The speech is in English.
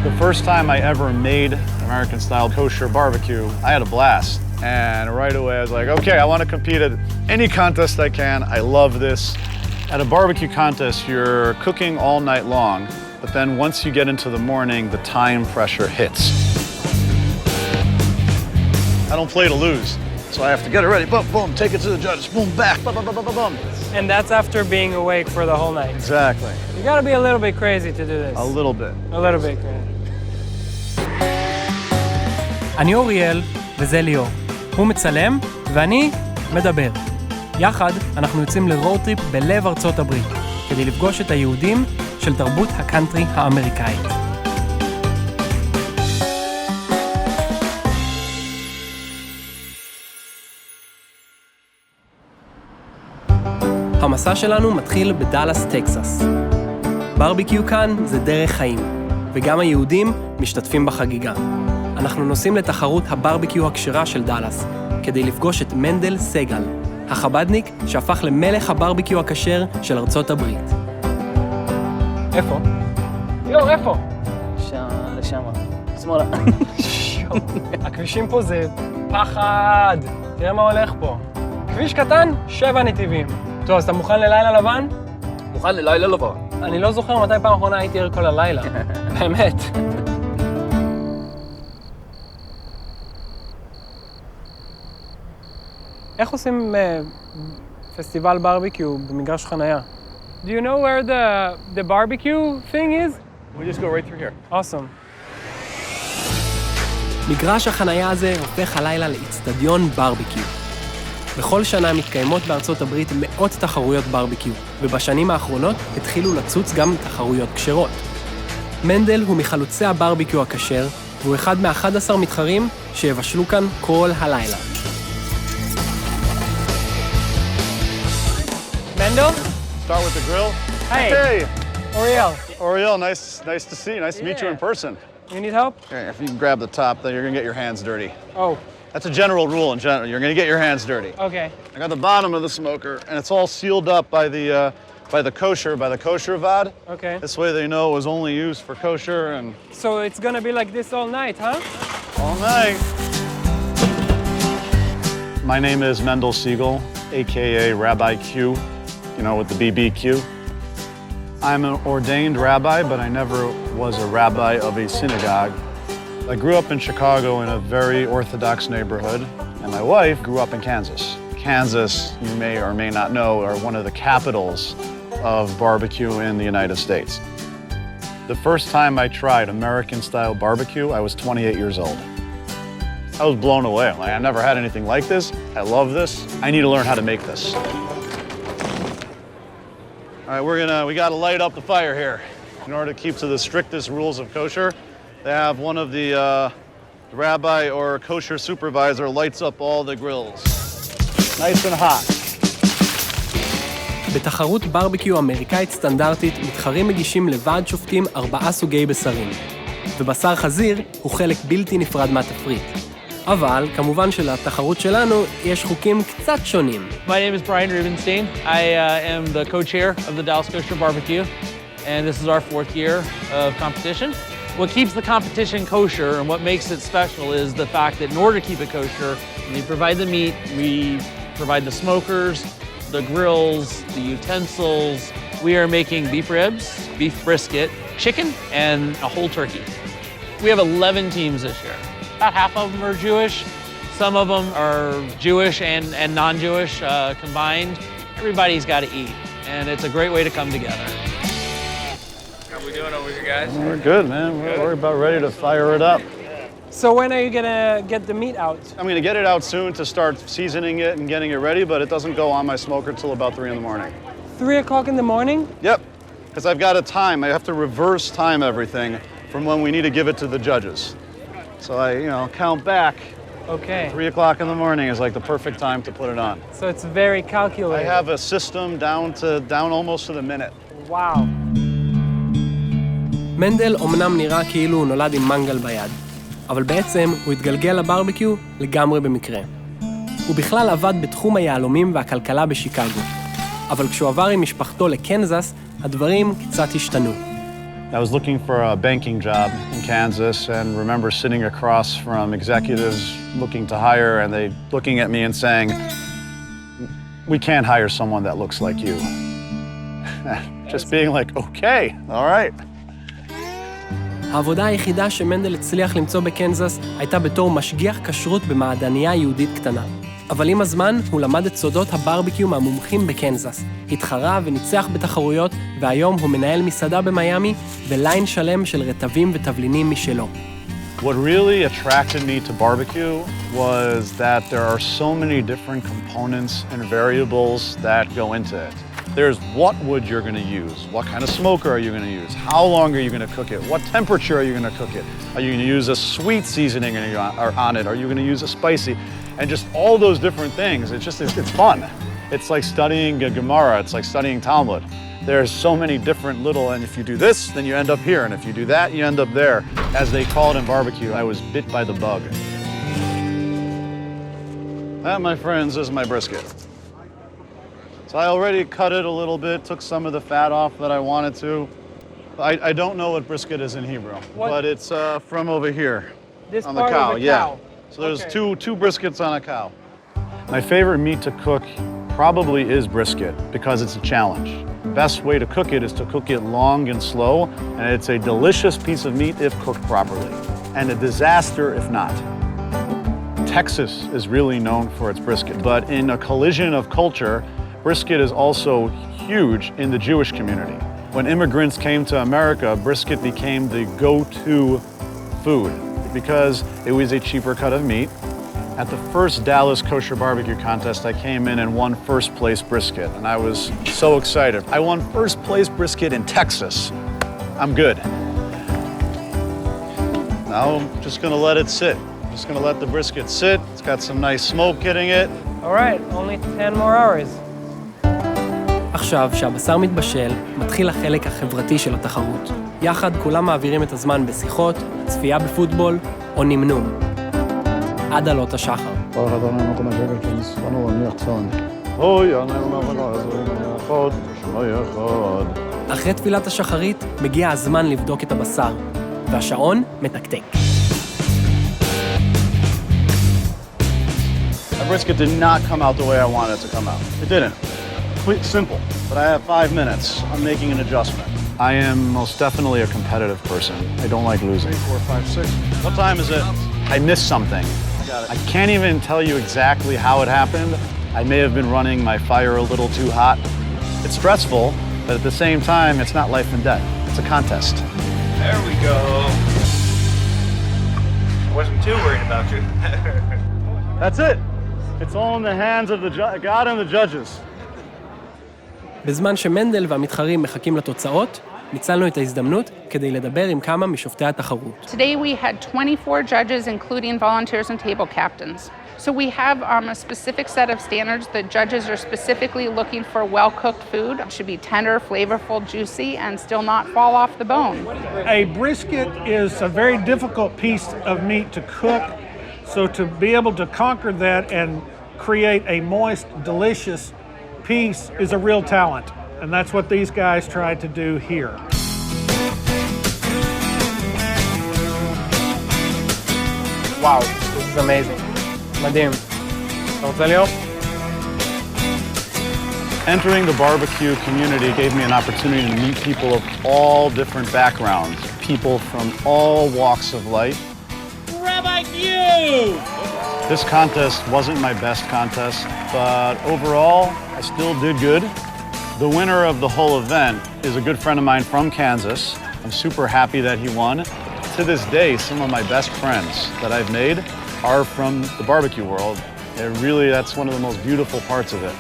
The first time I ever made American-style kosher barbecue, I had a blast. And right away I was like, okay, I want to compete at any contest I can. I love this. At a barbecue contest, you're cooking all night long, but then once you get into the morning, the time pressure hits. I don't play to lose, so I have to get it ready. Boom, boom, take it to the judges. Boom, back, boom, boom, boom, boom, boom. And that's after being awake for the whole night. Exactly. You gotta be a little bit crazy to do this. A little bit. A little bit crazy. אני אוריאל וזה ליאור. הוא מצלם ואני מדבר. יחד אנחנו יוצאים לרוד-טריפ בלב ארצות הברית, כדי לפגוש את היהודים של תרבות הקאנטרי האמריקאית. המסע שלנו מתחיל בדאלאס, טקסס. ברביקיו כאן זה דרך חיים, וגם היהודים משתתפים בחגיגה. אנחנו נוסעים לתחרות הברביקיו הכשרה של דאלאס, כדי לפגוש את מנדל סגל, החבדניק שהפך למלך הברביקיו הכשר של ארצות הברית. איפה? ליאור, איפה? לשם, שמאלה. הכבישים פה זה פחד. תראה מה הולך פה. כביש קטן, 7 נתיבים. טוב, אז אתה מוכן ללילה לבן? מוכן ללילה לבן. אני לא זוכר מתי פעם אחרונה הייתי ער כל הלילה. באמת. איך עושים פסטיבל ברביקיו במגרש חנייה? Do you know where the barbecue thing is? We just go right through here. Awesome. מגרש החנייה הזה הופך הלילה לאצטדיון ברביקיו. בכל שנה מתקיימות בארצות הברית מאות תחרויות ברביקיו, ובשנים האחרונות התחילו לצוץ גם תחרויות כשרות. מנדל הוא מחלוצי הברביקיו הכשר, והוא אחד מ-11 מתחרים שיבשלו כאן כל הלילה. Mendel? Start with the grill. Hey. Hey. Oriel. Oriel, nice to see you. Nice to meet you in person. You need help? Okay, if you can grab the top, then you're gonna get your hands dirty. Oh, That's a general rule in general. You're gonna get your hands dirty. okay. I got the bottom of the smoker, and it's all sealed up by the kosher vad. Okay. This way they know it was only used for kosher and So it's gonna be like this all night, huh? all night. My name is Mendel Siegel, aka Rabbi Q, you know, with the BBQ. I'm an ordained rabbi, but I never was a rabbi of a synagogue. I grew up in Chicago in a very Orthodox neighborhood, and my wife grew up in Kansas. Kansas, you may or may not know, are one of the capitals of barbecue in the United States. The first time I tried American-style barbecue, I was 28 years old. I was blown away. I'm like, I never had anything like this. I love this. I need to learn how to make this. All right, we gotta light up the fire here. In order to keep to the strictest rules of kosher, they have one of the rabbi or kosher supervisor lights up all the grills. Nice and hot. בתחרות ברביקיו אמריקאית סטנדרטית מתחרים מגישים לוועד שופטים 4 סוגי בשרים, ובשר חזיר הוא חלק בלתי נפרד מהתפריט. אבל כמובן שלתחרות שלנו יש חוקים קצת שונים. My name is Brian Rubenstein. I am the co-chair of the Dallas Kosher Barbecue, and this is our 4th year of competition. What keeps the competition kosher and what makes it special is the fact that in order to keep it kosher, we provide the meat, we provide the smokers, the grills, the utensils. We are making beef ribs, beef brisket, chicken, and a whole turkey. We have 11 teams this year. About half of them are Jewish. Some of them are Jewish and non-Jewish combined. Everybody's got to eat, and it's a great way to come together. How we doing over here, guys? We're good, man. We're about ready to fire it up. So when are you gonna get the meat out? I'm gonna get it out soon to start seasoning it and getting it ready, but it doesn't go on my smoker till about 3 in the morning. 3 o'clock in the morning? Yep, because I've got a time. I have to reverse time everything from when we need to give it to the judges. So I, count back. Okay. 3 o'clock in the morning is like the perfect time to put it on. So it's very I calculated. have a system down almost to the minute. Wow. מנדל אומנם נראה כאילו הוא נולד עם מנגל ביד, אבל בעצם הוא התגלגל לברביקיו לגמרי במקרה. הוא בכלל עבד בתחום היהלומים והכלכלה בשיקגו, אבל כשהוא עבר עם משפחתו לקנזס, הדברים קצת השתנו. I was looking for a banking job in Kansas and remember sitting across from executives looking to hire and they looking at me and saying, "We can't hire someone that looks like you." Just being like, okay, all right. העבודה היחידה שמנדל הצליח למצוא בקנזס הייתה בתור משגיח כשרות במעדניה יהודית קטנה. אבל עם הזמן הוא למד את סודות הברביקיו מהמומחים בקנזס, התחרה וניצח בתחרויות, והיום הוא מנהל מסעדה במיימי וליין שלם של רטבים ותבלינים משלו. What really attracted me to barbecue was that there are so many different components and variables that go into it. There's what wood you're going to use, what kind of smoker are you going to use, how long are you going to cook it, what temperature are you going to cook it, are you going to use a sweet seasoning on it, are you going to use a spicy, and just all those different things. It's fun. It's like studying Gemara, it's like studying Talmud. There's so many different little, and if you do this, then you end up here, and if you do that, you end up there. As they call it in barbecue, I was bit by the bug. That, my friends, is my brisket. So I already cut it a little bit, took some of the fat off that I wanted to. I don't know what brisket is in Hebrew, but it's from over here. This on the part cow, of the yeah. cow. So there's Okay. two briskets on a cow. My favorite meat to cook probably is brisket because it's a challenge. The best way to cook it is to cook it long and slow, and it's a delicious piece of meat if cooked properly, and a disaster if not. Texas is really known for its brisket, but in a collision of culture, brisket is also huge in the Jewish community. When immigrants came to America, brisket became the go-to food because it was a cheaper cut of meat. At the first Dallas Kosher Barbecue Contest, I came in and won first place brisket, and I was so excited. I won first place brisket in Texas. I'm good. Now I'm just gonna let it sit. I'm just gonna let the brisket sit. It's got some nice smoke hitting it. All right, only 10 more hours. עכשיו, שהבשר מתבשל, מתחיל החלק החברתי של התחרות. יחד כולם מעבירים את הזמן בשיחות, צפייה בפוטבול או נמנום. עד עלות השחר. אחרי תפילת השחרית מגיע הזמן לבדוק את הבשר, והשעון מתקתק. My brisket did not come out the way I wanted it to come out. It didn't. Quick, simple, but I have 5 minutes. I'm making an adjustment. I am most definitely a competitive person. I don't like losing. 4, 5, 6. What time is it? I missed something. I can't even tell you exactly how it happened. I may have been running my fire a little too hot. It's stressful, but at the same time, it's not life and death. It's a contest. There we go. I wasn't too worried about you. That's it. It's all in the hands of God and the judges. בזמן שמנדל והמתחרים מחכים לתוצאות, ניצלנו את ההזדמנות כדי לדבר עם כמה משופטי התחרות. Today we had 24 judges, including volunteers and table captains. So we have a specific set of standards. The judges are specifically looking for well-cooked food. It should be tender, flavorful, juicy, and still not fall off the bone. A brisket is a very difficult piece of meat to cook. So to be able to conquer that and create a moist, delicious piece is a real talent. And that's what these guys tried to do here. Wow, this is amazing. מדהים. אתה רוצה להיות? Entering the barbecue community gave me an opportunity to meet people of all different backgrounds, people from all walks of life. Rabbi Q! This contest wasn't my best contest, but overall, I still did good. The winner of the whole event is a good friend of mine from Kansas. I'm super happy that he won. To this day, some of my best friends that I've made are from the barbecue world. That's one of the most beautiful parts of it.